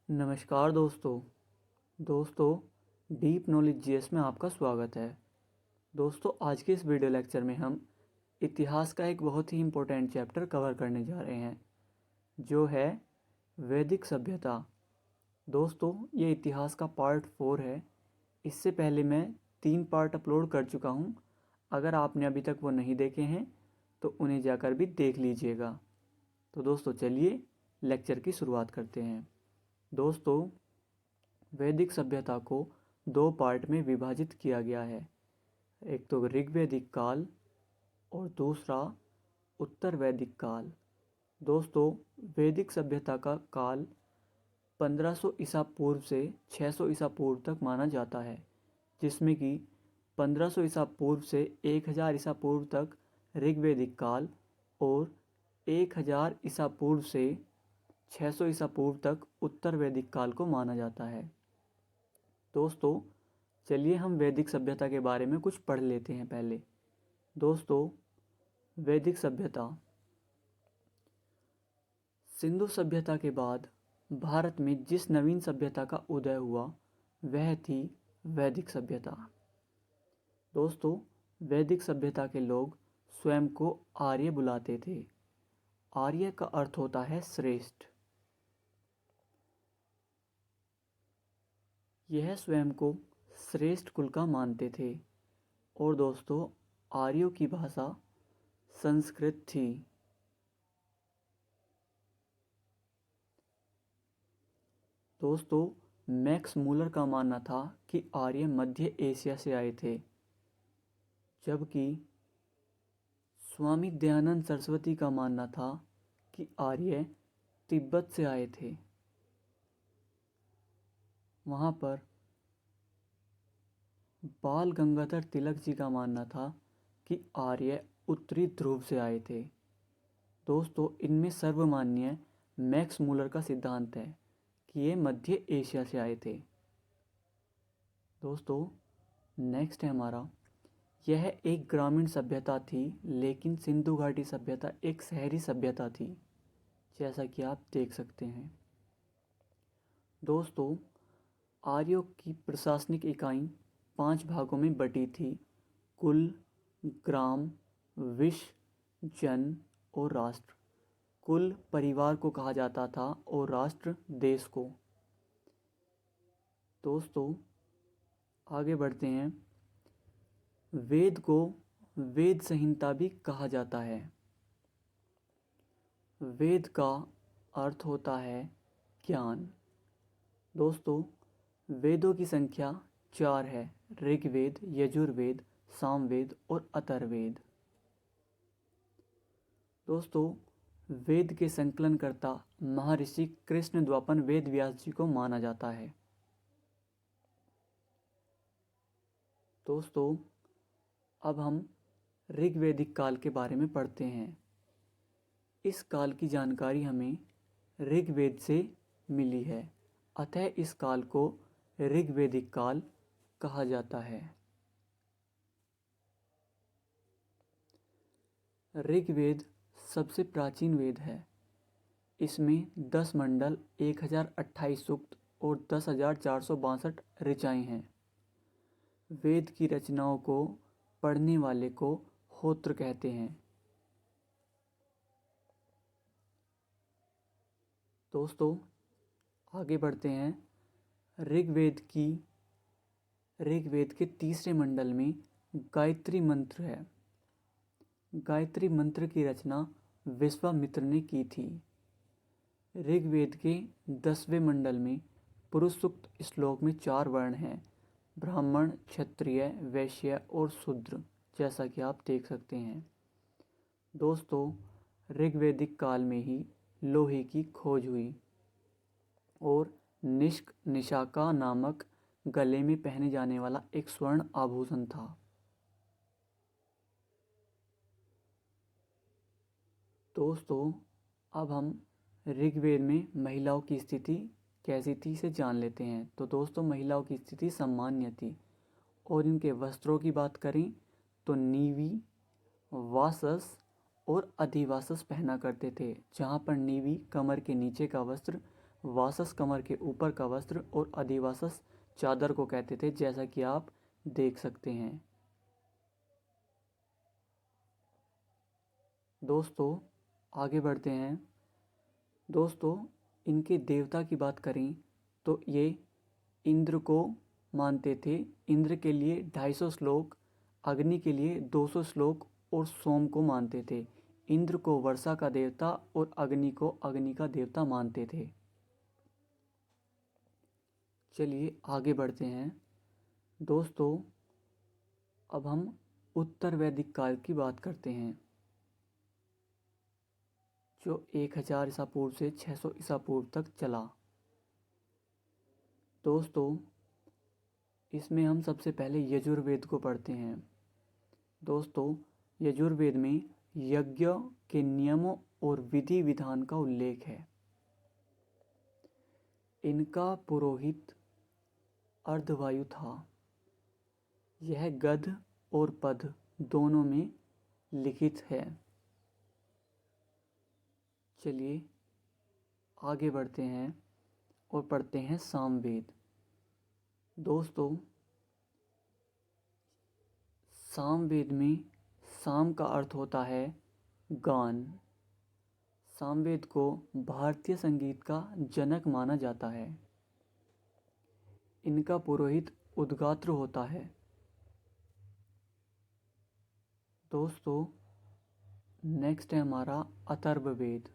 नमस्कार दोस्तों deep knowledge GS में आपका स्वागत है। दोस्तों आज के इस वीडियो लेक्चर में हम इतिहास का एक बहुत ही इम्पोर्टेंट चैप्टर कवर करने जा रहे हैं जो है वैदिक सभ्यता। दोस्तों ये इतिहास का पार्ट 4 है। इससे पहले मैं 3 पार्ट अपलोड कर चुका हूँ। अगर आपने अभी तक वो नहीं देखे हैं तो उन्हें जाकर भी देख लीजिएगा। तो दोस्तों चलिए लेक्चर की शुरुआत करते हैं। दोस्तों वैदिक सभ्यता को 2 पार्ट में विभाजित किया गया है। एक तो ऋग्वैदिक काल और दूसरा उत्तर वैदिक काल। दोस्तों वैदिक सभ्यता का काल 1500 ईसा पूर्व से 600 ईसा पूर्व तक माना जाता है, जिसमें कि 1500 ईसा पूर्व से 1000 ईसा पूर्व तक ऋग्वैदिक काल और 1000 ईसा पूर्व से 600 ईसा पूर्व तक उत्तर वैदिक काल को माना जाता है। दोस्तों चलिए हम वैदिक सभ्यता के बारे में कुछ पढ़ लेते हैं पहले। दोस्तों वैदिक सभ्यता सिंधु सभ्यता के बाद भारत में जिस नवीन सभ्यता का उदय हुआ वह थी वैदिक सभ्यता। दोस्तों वैदिक सभ्यता के लोग स्वयं को आर्य बुलाते थे। आर्य का अर्थ होता है श्रेष्ठ। यह स्वयं को श्रेष्ठ कुल का मानते थे और दोस्तों आर्यों की भाषा संस्कृत थी। दोस्तों मैक्स मूलर का मानना था कि आर्य मध्य एशिया से आए थे, जबकि स्वामी दयानंद सरस्वती का मानना था कि आर्य तिब्बत से आए थे। वहाँ पर बाल गंगाधर तिलक जी का मानना था कि आर्य उत्तरी ध्रुव से आए थे। दोस्तों इनमें सर्वमान्य मैक्स मूलर का सिद्धांत है कि ये मध्य एशिया से आए थे। दोस्तों नेक्स्ट है हमारा, यह एक ग्रामीण सभ्यता थी लेकिन सिंधु घाटी सभ्यता एक शहरी सभ्यता थी, जैसा कि आप देख सकते हैं। दोस्तों आर्यों की प्रशासनिक इकाई 5 भागों में बटी थी: कुल, ग्राम, विश, जन और राष्ट्र। कुल परिवार को कहा जाता था और राष्ट्र देश को। दोस्तों आगे बढ़ते हैं। वेद को वेद संहिता भी कहा जाता है। वेद का अर्थ होता है ज्ञान। दोस्तों वेदों की संख्या 4 है: ऋग्वेद, यजुर्वेद, सामवेद और अथर्ववेद। दोस्तों वेद के संकलनकर्ता महर्षि कृष्ण द्वापर वेद व्यास जी को माना जाता है। दोस्तों अब हम ऋग्वैदिक काल के बारे में पढ़ते हैं। इस काल की जानकारी हमें ऋग्वेद से मिली है, अतः इस काल को ऋग्वैदिक काल कहा जाता है। ऋग्वेद सबसे प्राचीन वेद है। इसमें 10 मंडल, 1028 सूक्त और 10,462 ऋचाएँ हैं। वेद की रचनाओं को पढ़ने वाले को होत्र कहते हैं। दोस्तों आगे बढ़ते हैं। ऋग्वेद के तीसरे मंडल में गायत्री मंत्र है। गायत्री मंत्र की रचना विश्वामित्र ने की थी। ऋग्वेद के 10वें मंडल में पुरुष सूक्त श्लोक में 4 वर्ण हैं: ब्राह्मण, क्षत्रिय, वैश्य और शूद्र, जैसा कि आप देख सकते हैं। दोस्तों ऋग्वैदिक काल में ही लोहे की खोज हुई और निष्क निशाका नामक गले में पहने जाने वाला एक स्वर्ण आभूषण था। दोस्तों अब हम ऋग्वेद में महिलाओं की स्थिति कैसी थी इसे जान लेते हैं। तो दोस्तों महिलाओं की स्थिति सामान्य थी और इनके वस्त्रों की बात करें तो नीवी, वासस और अधिवासस पहना करते थे, जहाँ पर नीवी कमर के नीचे का वस्त्र वासस कमर के ऊपर का वस्त्र और अधिवासस चादर को कहते थे, जैसा कि आप देख सकते हैं। दोस्तों आगे बढ़ते हैं। दोस्तों इनके देवता की बात करें तो ये इंद्र को मानते थे। इंद्र के लिए 250 श्लोक, अग्नि के लिए 200 श्लोक और सोम को मानते थे। इंद्र को वर्षा का देवता और अग्नि को अग्नि का देवता मानते थे। चलिए आगे बढ़ते हैं। दोस्तों अब हम उत्तर वैदिक काल की बात करते हैं, जो 1000 ईसा पूर्व से 600 ईसा पूर्व तक चला। दोस्तों इसमें हम सबसे पहले यजुर्वेद को पढ़ते हैं। दोस्तों यजुर्वेद में यज्ञ के नियमों और विधि विधान का उल्लेख है। इनका पुरोहित अर्धवायु था। यह गद्य और पद्य दोनों में लिखित है। चलिए आगे बढ़ते हैं और पढ़ते हैं सामवेद। दोस्तों सामवेद में साम का अर्थ होता है गान। सामवेद को भारतीय संगीत का जनक माना जाता है। इनका पुरोहित उद्गात्र होता है। दोस्तों नेक्स्ट है हमारा अथर्ववेद।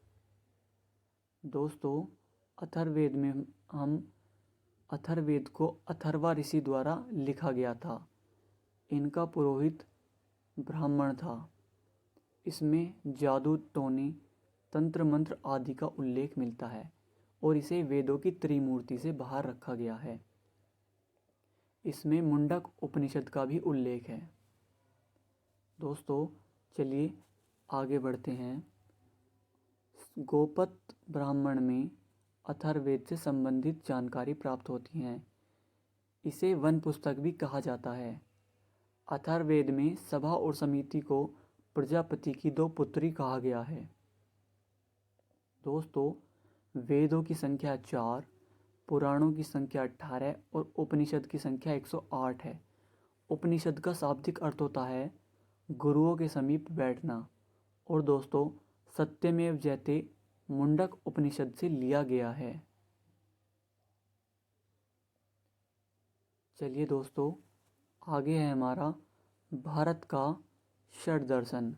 दोस्तों अथर्ववेद में हम अथर्ववेद को अथर्वा ऋषि द्वारा लिखा गया था। इनका पुरोहित ब्राह्मण था। इसमें जादू टोने तंत्र मंत्र आदि का उल्लेख मिलता है और इसे वेदों की त्रिमूर्ति से बाहर रखा गया है। इसमें मुंडक उपनिषद का भी उल्लेख है। दोस्तों चलिए आगे बढ़ते हैं। गोपत ब्राह्मण में अथर्ववेद से संबंधित जानकारी प्राप्त होती है। इसे वन पुस्तक भी कहा जाता है। अथर्ववेद में सभा और समिति को प्रजापति की 2 पुत्री कहा गया है। दोस्तों वेदों की संख्या 4, पुराणों की संख्या 18 और उपनिषद की संख्या 108 है। उपनिषद का शाब्दिक अर्थ होता है गुरुओं के समीप बैठना। और दोस्तों सत्यमेव जयते मुंडक उपनिषद से लिया गया है। चलिए दोस्तों आगे है हमारा भारत का षट दर्शन।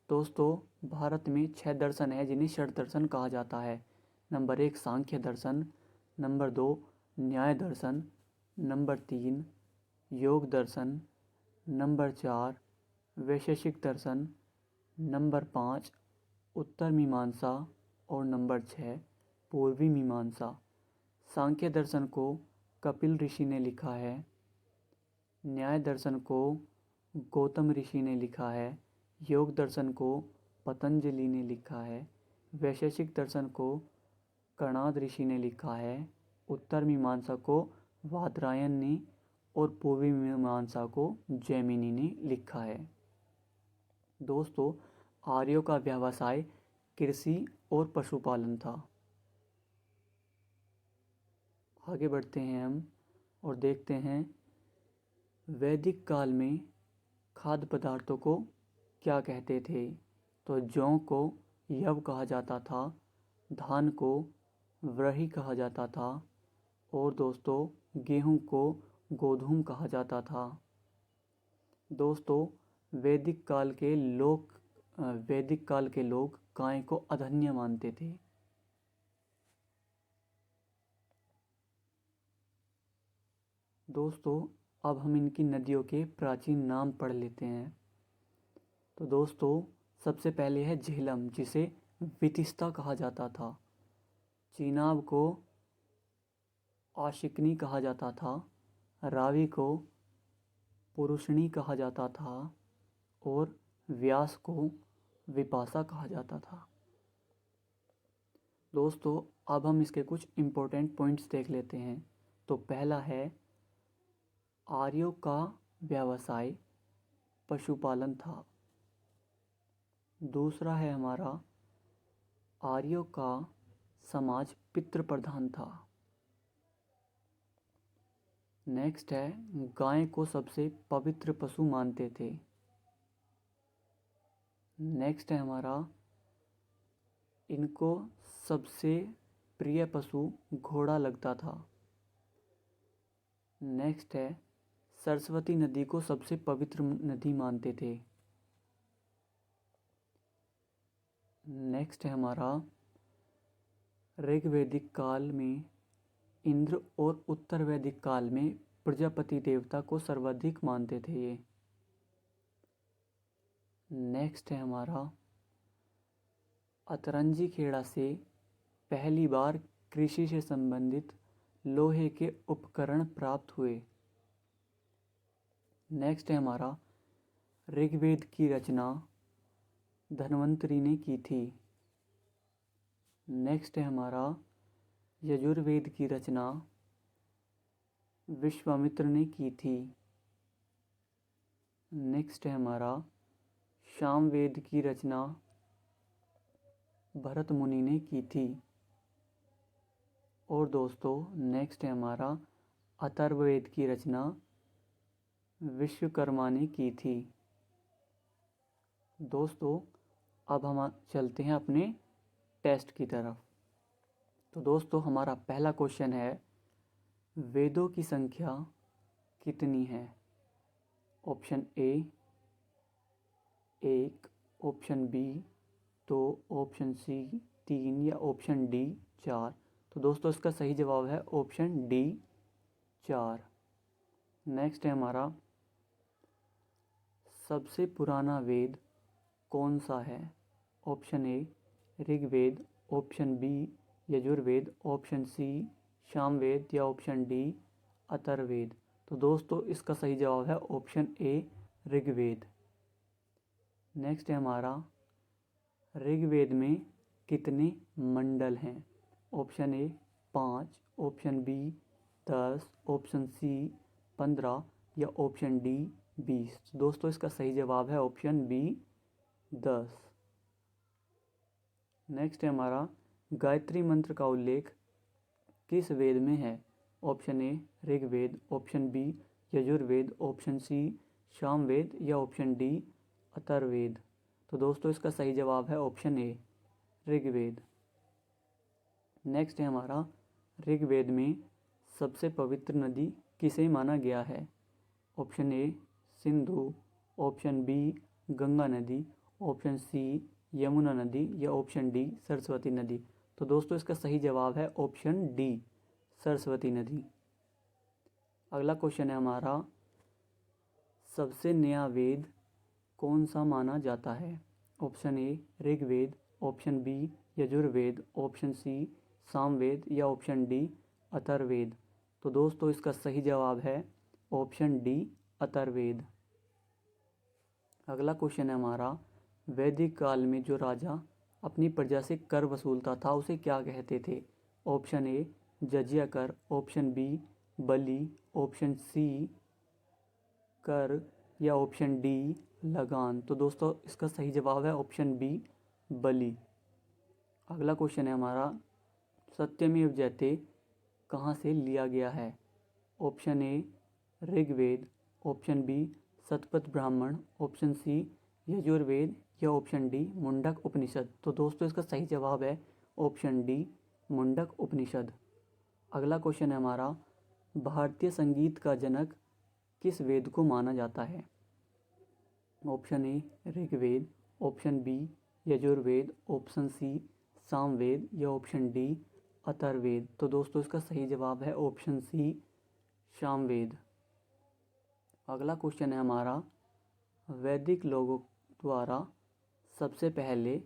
दोस्तों भारत में 6 दर्शन है जिन्हें षट दर्शन कहा जाता है। नंबर 1 सांख्य दर्शन, नंबर 2 न्याय दर्शन, नंबर 3 योग दर्शन, नंबर 4 वैशेषिक दर्शन, नंबर 5 उत्तर मीमांसा और नंबर 6 पूर्वी मीमांसा। सांख्य दर्शन को कपिल ऋषि ने लिखा है। न्याय दर्शन को गौतम ऋषि ने लिखा है। योग दर्शन को पतंजलि ने लिखा है। वैशेषिक दर्शन को कणाद ऋषि ने लिखा है। उत्तर मीमांसा को वादरायण ने और पूर्वी मीमांसा को जैमिनी ने लिखा है। दोस्तों आर्यों का व्यवसाय कृषि और पशुपालन था। आगे बढ़ते हैं हम और देखते हैं वैदिक काल में खाद्य पदार्थों को क्या कहते थे। तो जौ को यव कहा जाता था, धान को व्रही कहा जाता था और दोस्तों गेहूं को गोधूम कहा जाता था। दोस्तों वैदिक काल के लोग गाय को अधन्य मानते थे। दोस्तों अब हम इनकी नदियों के प्राचीन नाम पढ़ लेते हैं। तो दोस्तों सबसे पहले है झेलम, जिसे वितिस्ता कहा जाता था। चीनाब को आशिकनी कहा जाता था। रावी को पुरुषणी कहा जाता था और व्यास को विपासा कहा जाता था। दोस्तों अब हम इसके कुछ इम्पोर्टेंट पॉइंट्स देख लेते हैं। तो पहला है आर्यों का व्यवसाय पशुपालन था। दूसरा है हमारा आर्यों का समाज पितृ प्रधान था। नेक्स्ट है, गाय को सबसे पवित्र पशु मानते थे। नेक्स्ट है हमारा, इनको सबसे प्रिय पशु घोड़ा लगता था। नेक्स्ट है, सरस्वती नदी को सबसे पवित्र नदी मानते थे। नेक्स्ट है हमारा, ऋग्वैदिक काल में इंद्र और उत्तर वैदिक काल में प्रजापति देवता को सर्वाधिक मानते थे ये। नेक्स्ट है हमारा, अतरंजी खेड़ा से पहली बार कृषि से संबंधित लोहे के उपकरण प्राप्त हुए। नेक्स्ट है हमारा, ऋग्वेद की रचना धन्वंतरि ने की थी। नेक्स्ट है हमारा, यजुर्वेद की रचना विश्वामित्र ने की थी। नेक्स्ट है हमारा, सामवेद की रचना भरत मुनि ने की थी। और दोस्तों नेक्स्ट है हमारा, अथर्ववेद की रचना विश्वकर्मा ने की थी। दोस्तों अब हम चलते हैं अपने टेस्ट की तरफ। तो दोस्तों हमारा पहला क्वेश्चन है, वेदों की संख्या कितनी है? Option A 1, option B 2, option C 3 या ऑप्शन डी 4। तो दोस्तों इसका सही जवाब है ऑप्शन डी 4। नेक्स्ट है हमारा, सबसे पुराना वेद कौन सा है? Option A Rigveda, option B Yajurveda, option C Samaveda या ऑप्शन डी अथर्ववेद। तो दोस्तों इसका सही जवाब है ऑप्शन ए ऋग्वेद। नेक्स्ट है हमारा, ऋग्वेद में कितने मंडल हैं? Option A 5, option B 10, option C 15 या ऑप्शन डी 20। दोस्तों इसका सही जवाब है ऑप्शन बी 10। नेक्स्ट है हमारा, गायत्री मंत्र का उल्लेख किस वेद में है? Option A Rigveda, option B Yajurveda, option C Samaveda या ऑप्शन डी अथर्ववेद। तो दोस्तों इसका सही जवाब है ऑप्शन ए ऋग्वेद। नेक्स्ट है हमारा, ऋग्वेद में सबसे पवित्र नदी किसे माना गया है? Option A Sindhu, option B Ganga नदी, ऑप्शन सी यमुना नदी या ऑप्शन डी सरस्वती नदी। तो दोस्तों इसका सही जवाब है ऑप्शन डी सरस्वती नदी। अगला क्वेश्चन है हमारा, सबसे नया वेद कौन सा माना जाता है? Option A Rigveda, option B Yajurveda, option C Samaveda या ऑप्शन डी अथर्ववेद। तो दोस्तों इसका सही जवाब है ऑप्शन डी अथर्ववेद। अगला क्वेश्चन है हमारा, वैदिक काल में जो राजा अपनी प्रजा से कर वसूलता था उसे क्या कहते थे? ऑप्शन ए जजिया कर, ऑप्शन बी बलि, ऑप्शन सी कर या ऑप्शन डी लगान। तो दोस्तों इसका सही जवाब है ऑप्शन बी बलि। अगला क्वेश्चन है हमारा, सत्यमेव जयते कहाँ से लिया गया है? Option A Rigveda, option B Shatapatha Brahmana, option सी यजुर्वेद या ऑप्शन डी मुंडक उपनिषद। तो दोस्तों इसका सही जवाब है ऑप्शन डी मुंडक उपनिषद। अगला क्वेश्चन है हमारा, भारतीय संगीत का जनक किस वेद को माना जाता है? Option A Rigveda, option B Yajurveda, option C Samaveda या ऑप्शन डी अथर्ववेद। तो दोस्तों इसका सही जवाब है ऑप्शन सी सामवेद। अगला क्वेश्चन है हमारा, वैदिक लोगों द्वारा सबसे पहले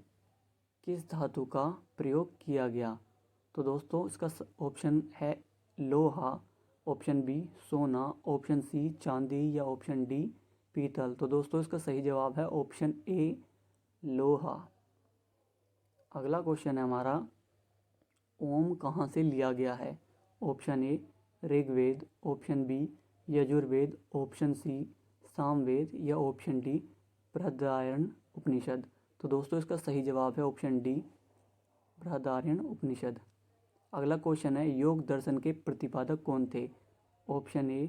किस धातु का प्रयोग किया गया? तो दोस्तों इसका ऑप्शन है लोहा, ऑप्शन बी सोना, ऑप्शन सी चांदी या ऑप्शन डी पीतल। तो दोस्तों इसका सही जवाब है ऑप्शन ए लोहा। अगला क्वेश्चन है हमारा, ओम कहाँ से लिया गया है? Option A Rigveda, option B Yajurveda, option C Samaveda या ऑप्शन डी बृहदारण्यक उपनिषद। तो दोस्तों इसका सही जवाब है ऑप्शन डी बृहदारण्यक उपनिषद। अगला क्वेश्चन है, योग दर्शन के प्रतिपादक कौन थे? Option A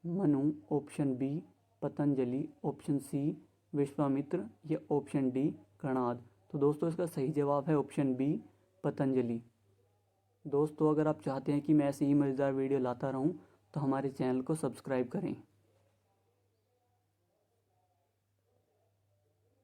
Manu, option B Patanjali, option C Vishvamitra या ऑप्शन डी कणाद। तो दोस्तों इसका सही जवाब है ऑप्शन बी पतंजलि। दोस्तों अगर आप चाहते हैं कि मैं ऐसे ही मज़ेदार वीडियो लाता रहूं तो हमारे चैनल को सब्सक्राइब करें।